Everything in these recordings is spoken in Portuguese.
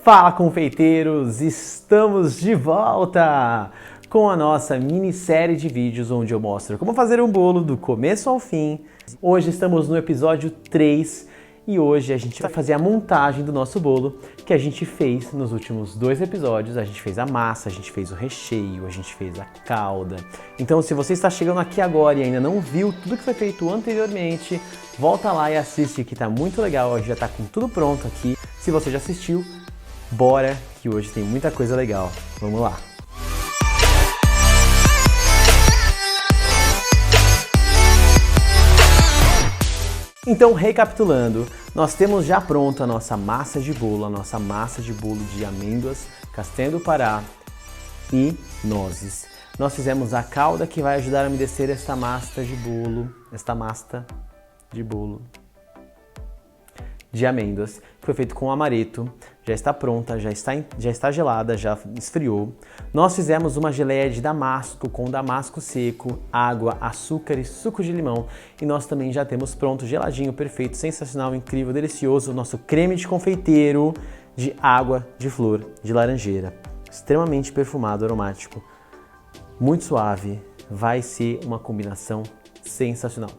Fala, confeiteiros! Estamos de volta com a nossa minissérie de vídeos onde eu mostro como fazer um bolo do começo ao fim. Hoje estamos no episódio 3 e hoje a gente vai fazer a montagem do nosso bolo que a gente fez nos últimos 2 episódios. A gente fez a massa, a gente fez o recheio, a gente fez a calda. Então, se você está chegando aqui agora e ainda não viu tudo que foi feito anteriormente, volta lá e assiste que tá muito legal. A gente já tá com tudo pronto aqui. Se você já assistiu, bora que hoje tem muita coisa legal. Vamos lá! Então, recapitulando, nós temos já pronto a nossa massa de bolo, de amêndoas, castanha do Pará e nozes. Nós fizemos a calda que vai ajudar a umedecer esta massa de bolo de amêndoas, que foi feito com amaretto, já está pronta, já está gelada, já esfriou. Nós fizemos uma geleia de damasco com damasco seco, água, açúcar e suco de limão. E nós também já temos pronto, geladinho, perfeito, sensacional, incrível, delicioso, o nosso creme de confeiteiro de água de flor de laranjeira. Extremamente perfumado, aromático, muito suave, vai ser uma combinação sensacional.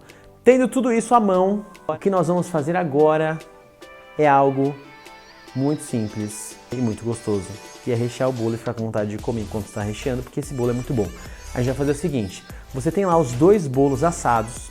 Tendo tudo isso à mão, o que nós vamos fazer agora é algo muito simples e muito gostoso, que é rechear o bolo e ficar com vontade de comer enquanto está recheando, porque esse bolo é muito bom. A gente vai fazer o seguinte, você tem lá os 2 bolos assados,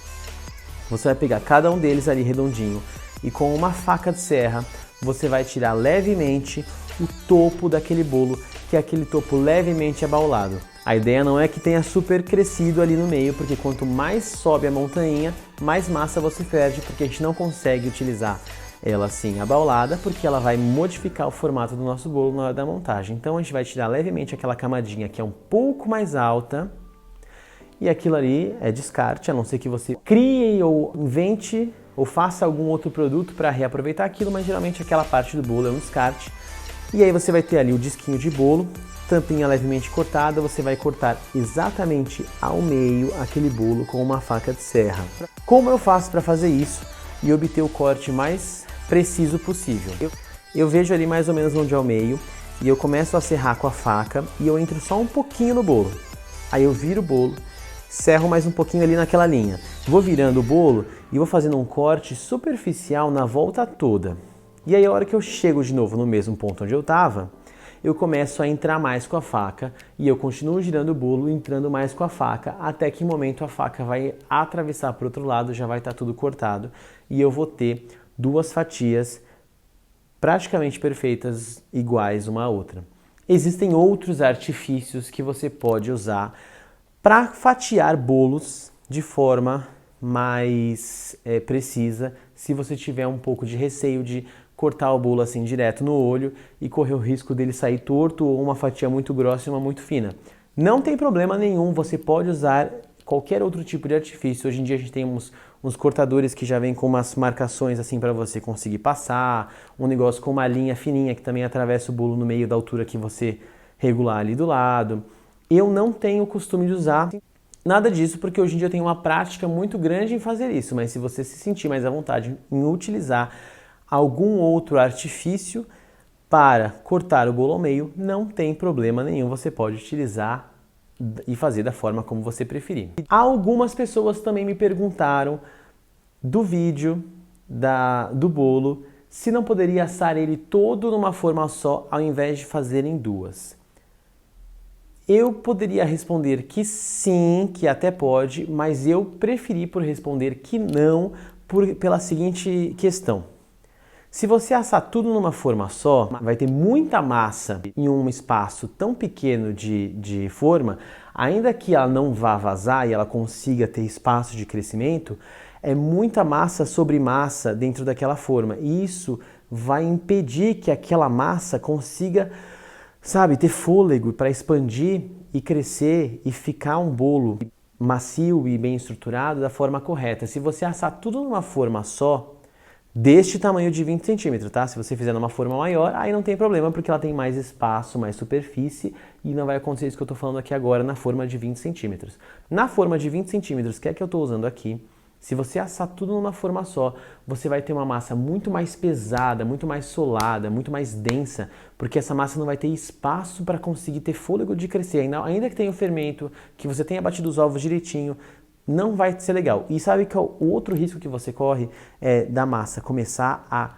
você vai pegar cada um deles ali redondinho e com uma faca de serra você vai tirar levemente o topo daquele bolo, que é aquele topo levemente abaulado. A ideia não é que tenha super crescido ali no meio, porque quanto mais sobe a montanha, mais massa você perde, porque a gente não consegue utilizar ela assim abaulada, porque ela vai modificar o formato do nosso bolo na hora da montagem. Então a gente vai tirar levemente aquela camadinha que é um pouco mais alta, e aquilo ali é descarte, a não ser que você crie ou invente ou faça algum outro produto para reaproveitar aquilo, mas geralmente aquela parte do bolo é um descarte. E aí você vai ter ali o disquinho de bolo, tampinha levemente cortada, você vai cortar exatamente ao meio aquele bolo com uma faca de serra. Como eu faço para fazer isso e obter o corte mais preciso possível? Eu vejo ali mais ou menos onde é o meio e eu começo a serrar com a faca e eu entro só um pouquinho no bolo. Aí eu viro o bolo, serro mais um pouquinho ali naquela linha. Vou virando o bolo e vou fazendo um corte superficial na volta toda. E aí a hora que eu chego de novo no mesmo ponto onde eu estava, eu começo a entrar mais com a faca e eu continuo girando o bolo, entrando mais com a faca, até que momento a faca vai atravessar para o outro lado, já vai estar tudo cortado e eu vou ter 2 fatias praticamente perfeitas, iguais uma à outra. Existem outros artifícios que você pode usar para fatiar bolos de forma mais precisa, se você tiver um pouco de receio de cortar o bolo assim direto no olho e correr o risco dele sair torto ou uma fatia muito grossa e uma muito fina. Não tem problema nenhum, você pode usar qualquer outro tipo de artifício. Hoje em dia a gente tem uns cortadores que já vem com umas marcações assim para você conseguir passar, um negócio com uma linha fininha que também atravessa o bolo no meio da altura que você regular ali do lado. Eu não tenho o costume de usar nada disso, porque hoje em dia eu tenho uma prática muito grande em fazer isso, mas se você se sentir mais à vontade em utilizar algum outro artifício para cortar o bolo ao meio, não tem problema nenhum, você pode utilizar e fazer da forma como você preferir. Algumas pessoas também me perguntaram do vídeo do bolo se não poderia assar ele todo numa forma só ao invés de fazer em 2. Eu poderia responder que sim, que até pode, mas eu preferi por responder que não pela seguinte questão. Se você assar tudo numa forma só, vai ter muita massa em um espaço tão pequeno de forma, ainda que ela não vá vazar e ela consiga ter espaço de crescimento, é muita massa sobre massa dentro daquela forma. E isso vai impedir que aquela massa consiga, sabe, ter fôlego para expandir e crescer e ficar um bolo macio e bem estruturado da forma correta. Se você assar tudo numa forma só, deste tamanho de 20 centímetros, tá? Se você fizer numa forma maior, aí não tem problema, porque ela tem mais espaço, mais superfície, e não vai acontecer isso que eu tô falando aqui agora na forma de 20 centímetros. Na forma de 20 centímetros, que é que eu tô usando aqui, Se você assar tudo numa forma só, você vai ter uma massa muito mais pesada, muito mais solada, muito mais densa, porque essa massa não vai ter espaço para conseguir ter fôlego de crescer. Ainda que tenha o fermento, que você tenha batido os ovos direitinho, não vai ser legal. E sabe que o outro risco que você corre é da massa começar a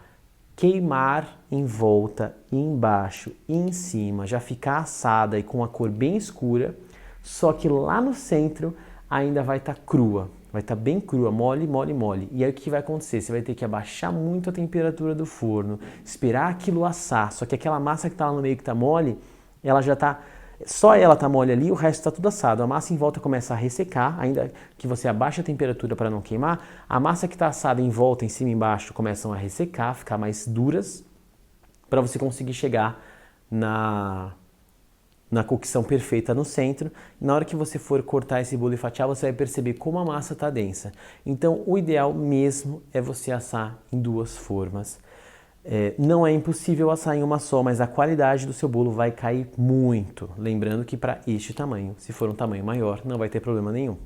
queimar em volta, embaixo e em cima, já ficar assada e com a cor bem escura, só que lá no centro ainda vai estar crua. Vai estar bem crua, mole, mole, mole. E aí o que vai acontecer? Você vai ter que abaixar muito a temperatura do forno, esperar aquilo assar. Só que aquela massa que está lá no meio que está mole, ela já está... Só ela está mole ali, o resto está tudo assado. A massa em volta começa a ressecar, ainda que você abaixe a temperatura para não queimar. A massa que está assada em volta, em cima e embaixo, começam a ressecar, ficar mais duras, para você conseguir chegar na cocção perfeita no centro. Na hora que você for cortar esse bolo e fatiar, você vai perceber como a massa está densa. Então, o ideal mesmo é você assar em duas formas. Não é impossível assar em uma só, mas a qualidade do seu bolo vai cair muito. Lembrando que para este tamanho, se for um tamanho maior, não vai ter problema nenhum.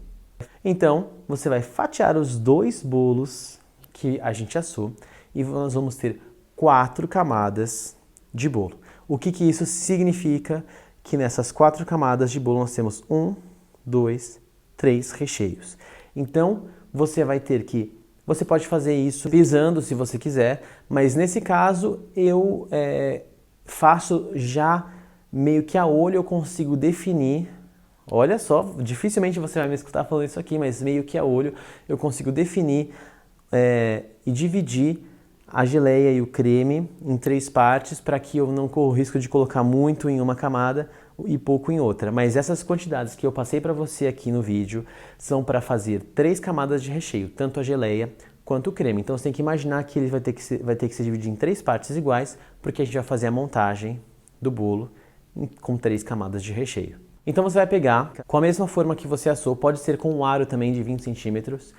Então, você vai fatiar os dois bolos que a gente assou e nós vamos ter 4 camadas de bolo. O que isso significa? Que nessas 4 camadas de bolo nós temos 1, 2, 3 recheios. Então, você vai ter que... Você pode fazer isso pisando se você quiser, mas nesse caso eu faço já meio que a olho, eu consigo definir. Olha só, dificilmente você vai me escutar falando isso aqui, mas meio que a olho eu consigo definir e dividir a geleia e o creme em 3 partes para que eu não corra o risco de colocar muito em uma camada e pouco em outra. Mas essas quantidades que eu passei para você aqui no vídeo são para fazer 3 camadas de recheio, tanto a geleia quanto o creme. Então você tem que imaginar que ele vai ter que se dividir em 3 partes iguais, porque a gente vai fazer a montagem do bolo com 3 camadas de recheio. Então você vai pegar com a mesma forma que você assou, pode ser com um aro também de 20 centímetros.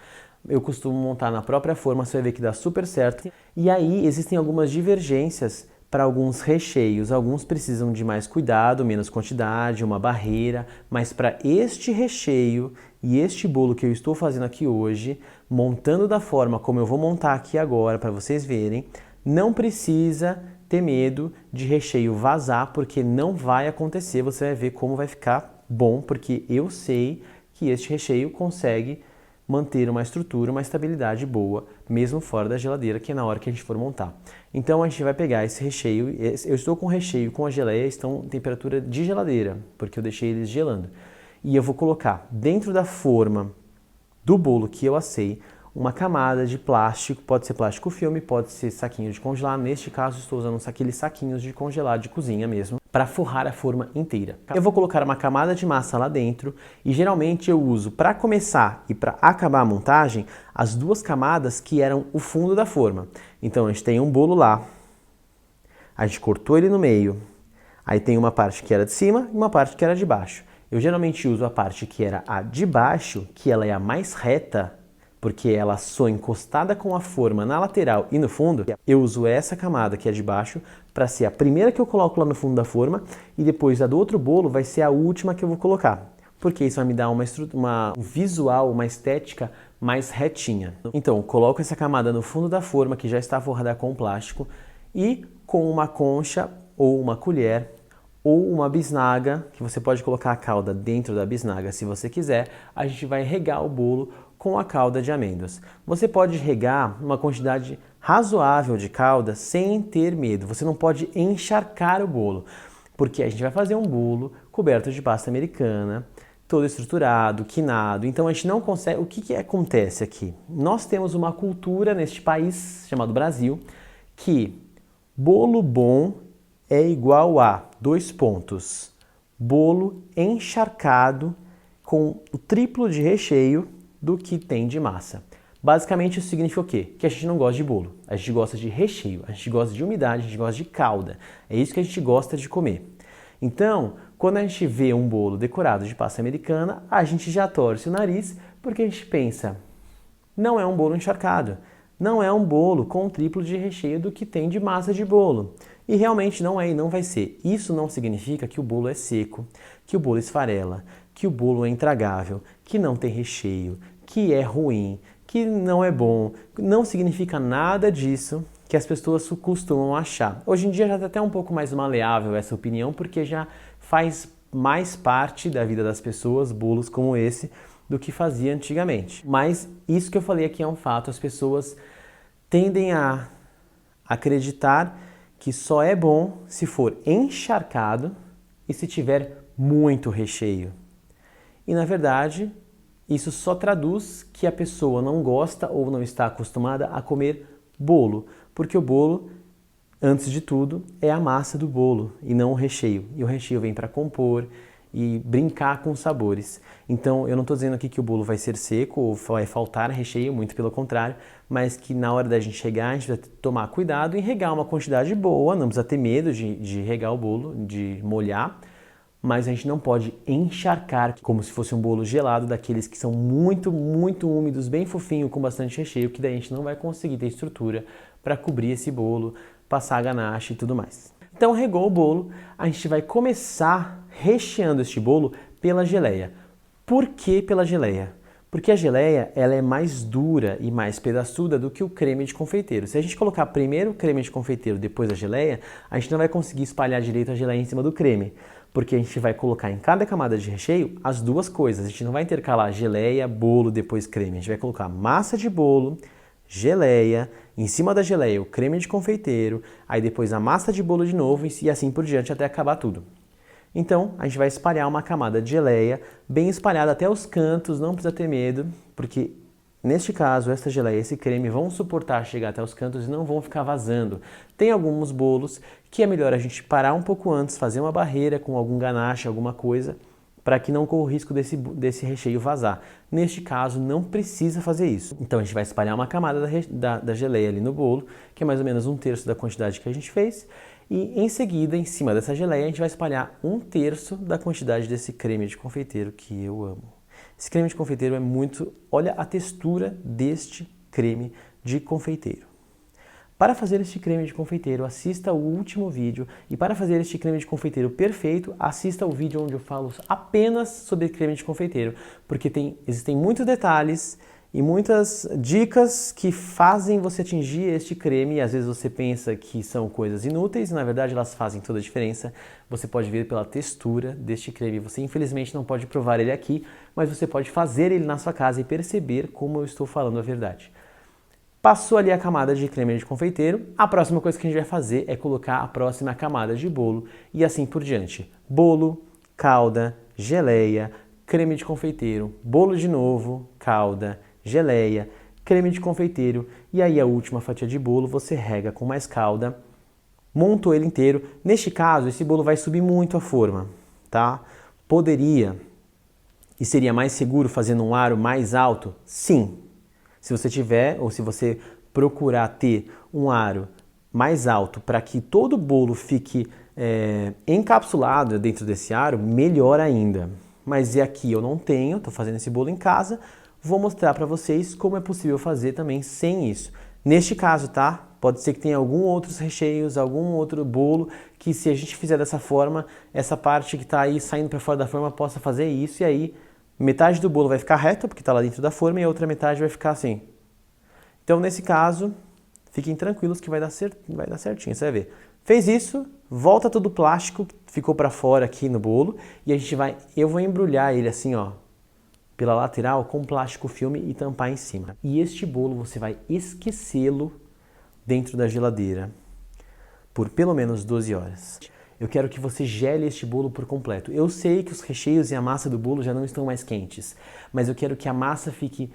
Eu costumo montar na própria forma, você vai ver que dá super certo. E aí existem algumas divergências para alguns recheios. Alguns precisam de mais cuidado, menos quantidade, uma barreira. Mas para este recheio e este bolo que eu estou fazendo aqui hoje, montando da forma como eu vou montar aqui agora para vocês verem, não precisa ter medo de recheio vazar, porque não vai acontecer. Você vai ver como vai ficar bom, porque eu sei que este recheio consegue manter uma estrutura, uma estabilidade boa, mesmo fora da geladeira, que é na hora que a gente for montar. Então a gente vai pegar esse recheio, eu estou com o recheio com a geleia, estão em temperatura de geladeira, porque eu deixei eles gelando. E eu vou colocar dentro da forma do bolo que eu assei, uma camada de plástico, pode ser plástico filme, pode ser saquinho de congelar. Neste caso estou usando aqueles saquinhos de congelar de cozinha mesmo, para forrar a forma inteira. Eu vou colocar uma camada de massa lá dentro e geralmente eu uso para começar e para acabar a montagem as 2 camadas que eram o fundo da forma. Então a gente tem um bolo lá, a gente cortou ele no meio, aí tem uma parte que era de cima e uma parte que era de baixo. Eu geralmente uso a parte que era a de baixo, que ela é a mais reta, porque ela soa encostada com a forma na lateral e no fundo. Eu uso essa camada que é de baixo para ser a primeira que eu coloco lá no fundo da forma e depois a do outro bolo vai ser a última que eu vou colocar, porque isso vai me dar um visual, uma estética mais retinha. Então, eu coloco essa camada no fundo da forma que já está forrada com plástico e com uma concha ou uma colher ou uma bisnaga, que você pode colocar a calda dentro da bisnaga se você quiser, a gente vai regar o bolo com a calda de amêndoas. Você pode regar uma quantidade razoável de calda sem ter medo. Você não pode encharcar o bolo, porque a gente vai fazer um bolo coberto de pasta americana, todo estruturado, quinado. Então a gente não consegue... O que acontece aqui? Nós temos uma cultura neste país chamado Brasil que bolo bom é igual a 2 pontos. Bolo encharcado com o triplo de recheio do que tem de massa. Basicamente isso significa o quê? Que a gente não gosta de bolo, a gente gosta de recheio, a gente gosta de umidade, a gente gosta de calda. É isso que a gente gosta de comer. Então, quando a gente vê um bolo decorado de pasta americana, a gente já torce o nariz, porque a gente pensa, não é um bolo encharcado, não é um bolo com o triplo de recheio do que tem de massa de bolo. E realmente não é e não vai ser. Isso não significa que o bolo é seco, que o bolo esfarela, que o bolo é intragável, que não tem recheio, que é ruim, que não é bom. Não significa nada disso que as pessoas costumam achar. Hoje em dia já está até um pouco mais maleável essa opinião, porque já faz mais parte da vida das pessoas bolos como esse do que fazia antigamente. Mas isso que eu falei aqui é um fato, as pessoas tendem a acreditar que só é bom se for encharcado e se tiver muito recheio. E na verdade, isso só traduz que a pessoa não gosta ou não está acostumada a comer bolo, porque o bolo, antes de tudo, é a massa do bolo e não o recheio. E o recheio vem para compor e brincar com os sabores. Então, eu não estou dizendo aqui que o bolo vai ser seco ou vai faltar recheio, muito pelo contrário, mas que na hora da gente regar, a gente vai tomar cuidado em regar uma quantidade boa, não precisa ter medo de regar o bolo, de molhar, mas a gente não pode encharcar como se fosse um bolo gelado, daqueles que são muito, muito úmidos, bem fofinho, com bastante recheio, que daí a gente não vai conseguir ter estrutura para cobrir esse bolo, passar a ganache e tudo mais. Então, regou o bolo, a gente vai começar recheando este bolo pela geleia. Por que pela geleia? Porque a geleia ela é mais dura e mais pedaçuda do que o creme de confeiteiro. Se a gente colocar primeiro o creme de confeiteiro, depois a geleia, a gente não vai conseguir espalhar direito a geleia em cima do creme, porque a gente vai colocar em cada camada de recheio as duas coisas. A gente não vai intercalar geleia, bolo, depois creme. A gente vai colocar massa de bolo, geleia, em cima da geleia o creme de confeiteiro, aí depois a massa de bolo de novo e assim por diante até acabar tudo. Então, a gente vai espalhar uma camada de geleia, bem espalhada até os cantos, não precisa ter medo, porque neste caso, essa geleia e esse creme vão suportar chegar até os cantos e não vão ficar vazando. Tem alguns bolos que é melhor a gente parar um pouco antes, fazer uma barreira com algum ganache, alguma coisa, para que não corra o risco desse recheio vazar. Neste caso, não precisa fazer isso. Então, a gente vai espalhar uma camada da geleia ali no bolo, que é mais ou menos 1/3 da quantidade que a gente fez, e em seguida, em cima dessa geleia, a gente vai espalhar 1/3 da quantidade desse creme de confeiteiro que eu amo. Esse creme de confeiteiro é muito... Olha a textura deste creme de confeiteiro. Para fazer este creme de confeiteiro, assista o último vídeo. E para fazer este creme de confeiteiro perfeito, assista o vídeo onde eu falo apenas sobre creme de confeiteiro. Porque existem muitos detalhes e muitas dicas que fazem você atingir este creme. E às vezes você pensa que são coisas inúteis, e na verdade elas fazem toda a diferença. Você pode ver pela textura deste creme. Você infelizmente não pode provar ele aqui, mas você pode fazer ele na sua casa e perceber como eu estou falando a verdade. Passou ali a camada de creme de confeiteiro, a próxima coisa que a gente vai fazer é colocar a próxima camada de bolo e assim por diante. Bolo, calda, geleia, creme de confeiteiro, bolo de novo, calda, geleia, creme de confeiteiro e aí a última fatia de bolo você rega com mais calda, montou ele inteiro. Neste caso, esse bolo vai subir muito a forma, tá? Poderia e seria mais seguro fazendo um aro mais alto? Sim. Se você tiver, ou se você procurar ter um aro mais alto para que todo o bolo fique encapsulado dentro desse aro, melhor ainda. Mas aqui eu não tenho, estou fazendo esse bolo em casa, vou mostrar para vocês como é possível fazer também sem isso. Neste caso, tá? Pode ser que tenha algum outros recheios, algum outro bolo, que se a gente fizer dessa forma, essa parte que está aí saindo para fora da forma possa fazer isso e aí metade do bolo vai ficar reta, porque está lá dentro da forma, e a outra metade vai ficar assim. Então, nesse caso, fiquem tranquilos que vai dar certinho, você vai ver. Fez isso, volta todo o plástico que ficou para fora aqui no bolo, e eu vou embrulhar ele assim, ó, pela lateral com plástico filme e tampar em cima. E este bolo você vai esquecê-lo dentro da geladeira por pelo menos 12 horas. Eu quero que você gele este bolo por completo. Eu sei que os recheios e a massa do bolo já não estão mais quentes, mas eu quero que a massa fique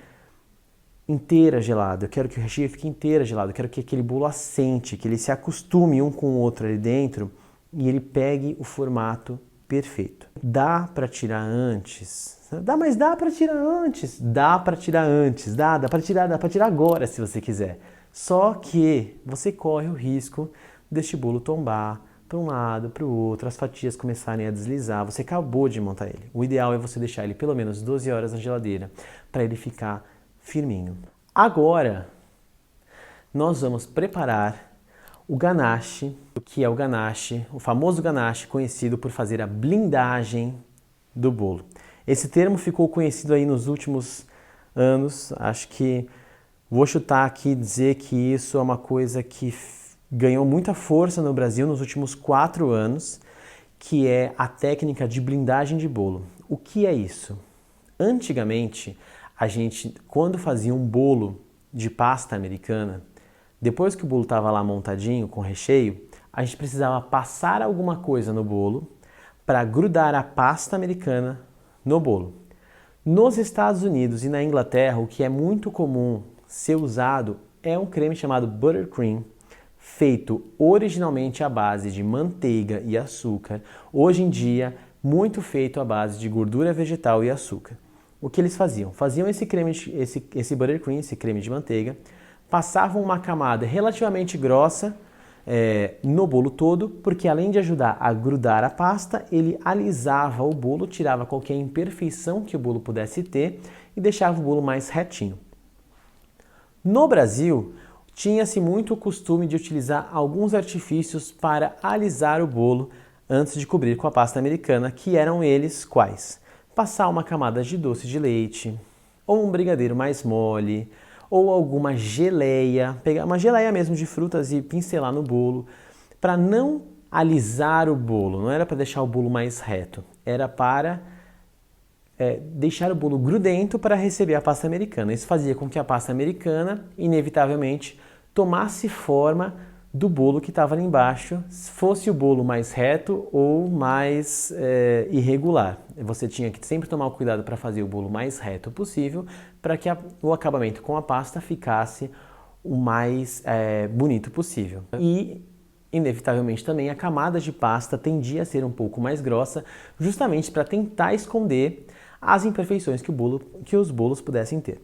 inteira gelada, eu quero que o recheio fique inteira gelado, eu quero que aquele bolo assente, que ele se acostume um com o outro ali dentro e ele pegue o formato perfeito. Dá para tirar antes? Mas dá para tirar antes. Dá para tirar antes, dá para tirar agora se você quiser. Só que você corre o risco deste bolo tombar para um lado, para o outro, as fatias começarem a deslizar, você acabou de montar ele. O ideal é você deixar ele pelo menos 12 horas na geladeira para ele ficar firminho. Agora, nós vamos preparar o ganache, que é o ganache, o famoso ganache conhecido por fazer a blindagem do bolo. Esse termo ficou conhecido aí nos últimos anos, acho que Vou chutar aqui e dizer que isso é uma coisa que ganhou muita força no Brasil nos últimos 4 anos, que é a técnica de blindagem de bolo. O que é isso? Antigamente, a gente, quando fazia um bolo de pasta americana, depois que o bolo estava lá montadinho com recheio, a gente precisava passar alguma coisa no bolo para grudar a pasta americana no bolo. Nos Estados Unidos e na Inglaterra, o que é muito comum ser usado é um creme chamado buttercream, feito originalmente à base de manteiga e açúcar, hoje em dia muito feito à base de gordura vegetal e açúcar. O que eles faziam? Faziam esse creme, esse buttercream, esse creme de manteiga, passavam uma camada relativamente grossa no bolo todo, porque além de ajudar a grudar a pasta, ele alisava o bolo, tirava qualquer imperfeição que o bolo pudesse ter e deixava o bolo mais retinho. No Brasil, tinha-se muito o costume de utilizar alguns artifícios para alisar o bolo antes de cobrir com a pasta americana, que eram eles quais? Passar uma camada de doce de leite, ou um brigadeiro mais mole, ou alguma geleia, pegar uma geleia mesmo de frutas e pincelar no bolo, para não alisar o bolo, não era para deixar o bolo mais reto, era para deixar o bolo grudento para receber a pasta americana. Isso fazia com que a pasta americana, inevitavelmente, tomasse forma do bolo que estava ali embaixo, fosse o bolo mais reto ou mais irregular. Você tinha que sempre tomar o cuidado para fazer o bolo mais reto possível, para que o acabamento com a pasta ficasse o mais bonito possível. E, inevitavelmente também, a camada de pasta tendia a ser um pouco mais grossa, justamente para tentar esconder as imperfeições que os bolos pudessem ter.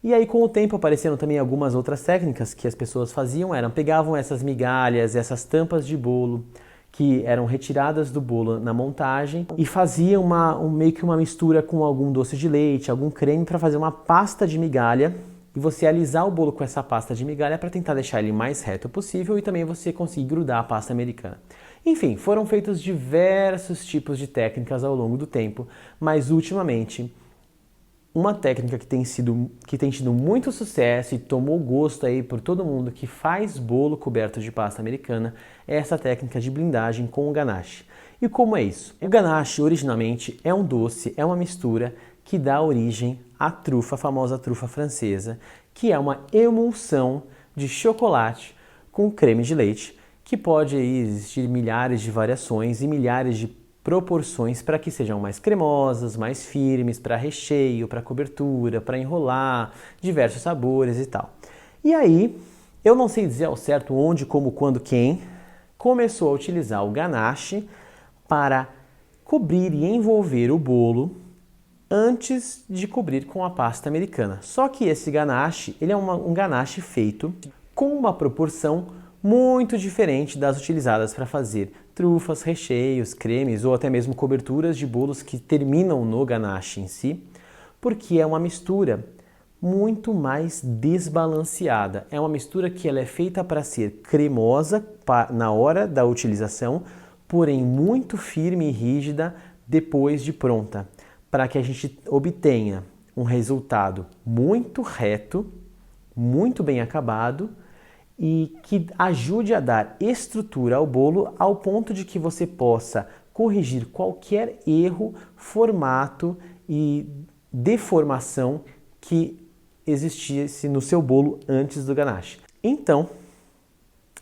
E aí, com o tempo, apareceram também algumas outras técnicas que as pessoas faziam, pegavam essas migalhas, essas tampas de bolo que eram retiradas do bolo na montagem e faziam meio que uma mistura com algum doce de leite, algum creme para fazer uma pasta de migalha e você alisar o bolo com essa pasta de migalha para tentar deixar ele mais reto possível e também você conseguir grudar a pasta americana. Enfim, foram feitos diversos tipos de técnicas ao longo do tempo, mas ultimamente uma técnica que tem tido muito sucesso e tomou gosto aí por todo mundo que faz bolo coberto de pasta americana é essa técnica de blindagem com o ganache. E como é isso? O ganache originalmente é um doce, é uma mistura que dá origem à trufa, a famosa trufa francesa, que é uma emulsão de chocolate com creme de leite, que pode existir milhares de variações e milhares de proporções para que sejam mais cremosas, mais firmes, para recheio, para cobertura, para enrolar, diversos sabores e tal. E aí, eu não sei dizer ao certo onde, como, quando, quem começou a utilizar o ganache para cobrir e envolver o bolo antes de cobrir com a pasta americana. Só que esse ganache, ele é um ganache feito com uma proporção muito diferente das utilizadas para fazer trufas, recheios, cremes ou até mesmo coberturas de bolos que terminam no ganache em si, porque é uma mistura muito mais desbalanceada. É uma mistura que ela é feita para ser cremosa na hora da utilização, porém muito firme e rígida depois de pronta, para que a gente obtenha um resultado muito reto, muito bem acabado, e que ajude a dar estrutura ao bolo ao ponto de que você possa corrigir qualquer erro, formato e deformação que existisse no seu bolo antes do ganache. Então,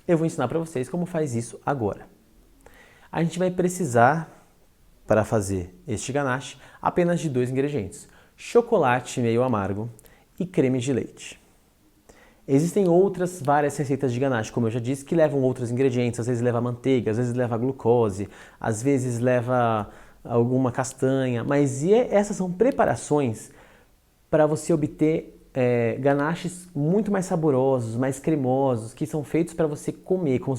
eu vou ensinar para vocês como faz isso agora. A gente vai precisar, para fazer este ganache, apenas de 2 ingredientes: chocolate meio amargo e creme de leite. Existem várias receitas de ganache, como eu já disse, que levam outros ingredientes. Às vezes leva manteiga, às vezes leva glucose, às vezes leva alguma castanha. Mas essas são preparações para você obter ganaches muito mais saborosos, mais cremosos, que são feitos para você comer, como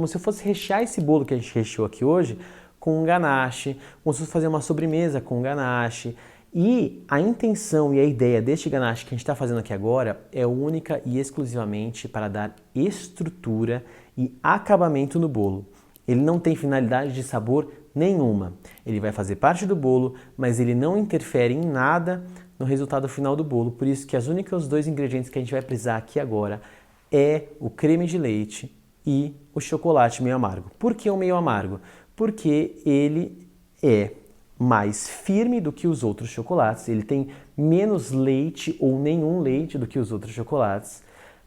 se eu fosse rechear esse bolo que a gente recheou aqui hoje com um ganache, como se fosse fazer uma sobremesa com um ganache. E a intenção e a ideia deste ganache que a gente está fazendo aqui agora é única e exclusivamente para dar estrutura e acabamento no bolo. Ele não tem finalidade de sabor nenhuma. Ele vai fazer parte do bolo, mas ele não interfere em nada no resultado final do bolo. Por isso que os únicos dois ingredientes que a gente vai precisar aqui agora é o creme de leite e o chocolate meio amargo. Por que o meio amargo? Porque ele é mais firme do que os outros chocolates, ele tem menos leite ou nenhum leite do que os outros chocolates,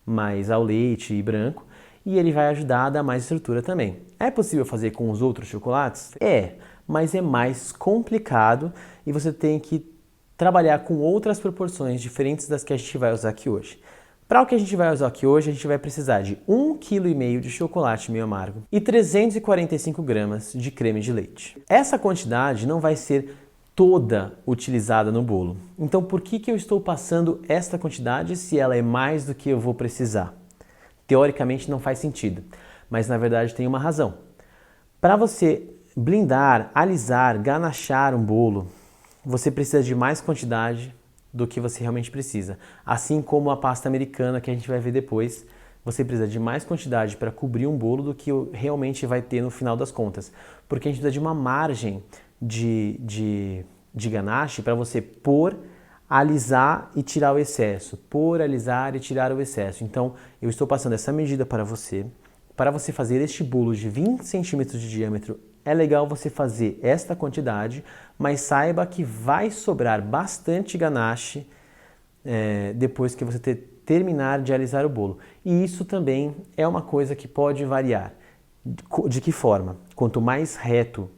mais ao leite e branco, e ele vai ajudar a dar mais estrutura também. É possível fazer com os outros chocolates? É, mas é mais complicado e você tem que trabalhar com outras proporções diferentes das que a gente vai usar aqui hoje. Para o que a gente vai usar aqui hoje, a gente vai precisar de 1,5 kg de chocolate meio amargo e 345 gramas de creme de leite. Essa quantidade não vai ser toda utilizada no bolo. Então, por que eu estou passando esta quantidade se ela é mais do que eu vou precisar? Teoricamente não faz sentido, mas na verdade tem uma razão. Para você blindar, alisar, ganachar um bolo, você precisa de mais quantidade do que você realmente precisa. Assim como a pasta americana que a gente vai ver depois, você precisa de mais quantidade para cobrir um bolo do que realmente vai ter no final das contas. Porque a gente precisa de uma margem de ganache para você pôr, alisar e tirar o excesso. Pôr, alisar e tirar o excesso. Então, eu estou passando essa medida para você. Para você fazer este bolo de 20 centímetros de diâmetro, é legal você fazer esta quantidade, mas saiba que vai sobrar bastante ganache depois que você terminar de alisar o bolo. E isso também é uma coisa que pode variar. De que forma? Quanto mais reto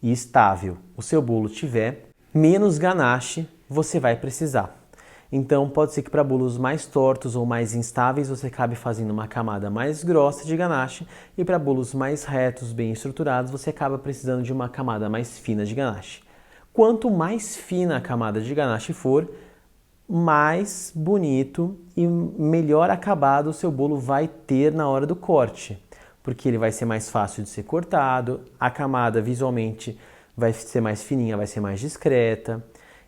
e estável o seu bolo tiver, menos ganache você vai precisar. Então pode ser que para bolos mais tortos ou mais instáveis você acabe fazendo uma camada mais grossa de ganache e para bolos mais retos, bem estruturados, você acaba precisando de uma camada mais fina de ganache. Quanto mais fina a camada de ganache for, mais bonito e melhor acabado o seu bolo vai ter na hora do corte, porque ele vai ser mais fácil de ser cortado, a camada visualmente vai ser mais fininha, vai ser mais discreta.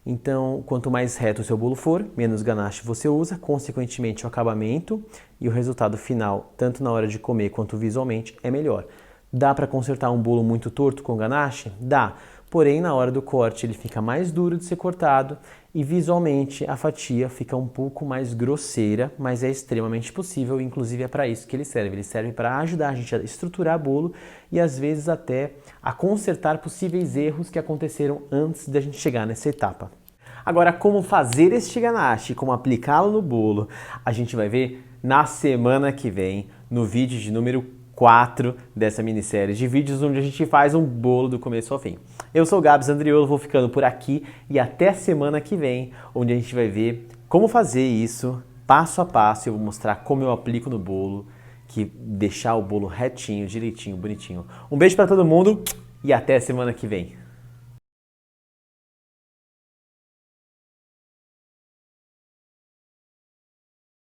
Então, quanto mais reto o seu bolo for, menos ganache você usa, consequentemente o acabamento e o resultado final, tanto na hora de comer quanto visualmente, é melhor. Dá para consertar um bolo muito torto com ganache? Dá, porém na hora do corte ele fica mais duro de ser cortado e visualmente a fatia fica um pouco mais grosseira, mas é extremamente possível, inclusive é para isso que ele serve. Ele serve para ajudar a gente a estruturar bolo e às vezes até a consertar possíveis erros que aconteceram antes de a gente chegar nessa etapa. Agora, como fazer este ganache, como aplicá-lo no bolo, a gente vai ver na semana que vem, no vídeo de número 4 dessa minissérie de vídeos onde a gente faz um bolo do começo ao fim. Eu sou o Gabs Andriolo, vou ficando por aqui e até semana que vem, onde a gente vai ver como fazer isso passo a passo. Eu vou mostrar como eu aplico no bolo, que deixar o bolo retinho, direitinho, bonitinho. Um beijo para todo mundo e até semana que vem.